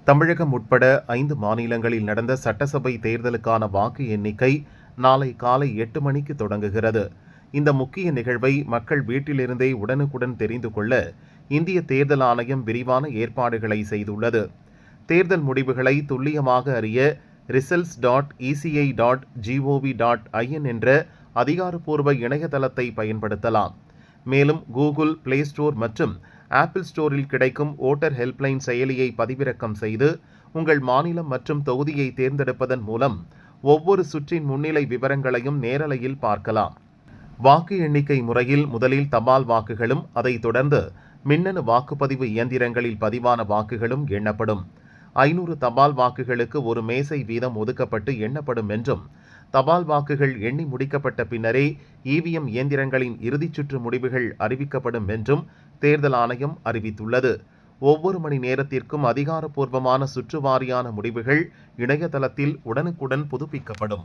தமிழகம் உட்பட 5 மாநிலங்களில் நடந்த சட்டசபை தேர்தலுக்கான வாக்கு எண்ணிக்கை நாளை காலை 8 மணிக்கு தொடங்குகிறது. இந்த முக்கிய நிகழ்வை மக்கள் வீட்டிலிருந்தே உடனுக்குடன் தெரிந்து கொள்ள இந்திய தேர்தல் ஆணையம் விரிவான ஏற்பாடுகளை செய்துள்ளது. தேர்தல் முடிவுகளை துல்லியமாக அறிய results.eci.gov.in என்ற அதிகாரப்பூர்வ இணையதளத்தை பயன்படுத்தலாம். மேலும் கூகுள் பிளே ஸ்டோர் மற்றும் ஆப்பிள் ஸ்டோரில் கிடைக்கும் ஓட்டர் ஹெல்ப்லைன் செயலியை பதிவிறக்கம் செய்து உங்கள் மாநிலம் மற்றும் தொகுதியை தேர்ந்தெடுப்பதன் மூலம் ஒவ்வொரு சுற்றின் முன்னிலை விவரங்களையும் நேரலையில் பார்க்கலாம். வாக்கு எண்ணிக்கை முறையில் முதலில் தபால் வாக்குகளும் அதைத் தொடர்ந்து மின்னணு வாக்குப்பதிவு இயந்திரங்களில் பதிவான வாக்குகளும் எண்ணப்படும். 500 தபால் வாக்குகளுக்கு ஒரு மேசை வீதம் ஒதுக்கப்பட்டு எண்ணப்படும் என்றும், தபால் வாக்குகள் எண்ணி முடிக்கப்பட்ட பின்னரே இவிஎம் இயந்திரங்களின் இறுதிச் சுற்று முடிவுகள் அறிவிக்கப்படும் என்றும் தேர்தல் ஆணையம் அறிவித்துள்ளது. ஒவ்வொரு மணி நேரத்திற்கும் அதிகாரப்பூர்வமான சுற்று வாரியான முடிவுகள் இணையதளத்தில் உடனுக்குடன் புதுப்பிக்கப்படும்.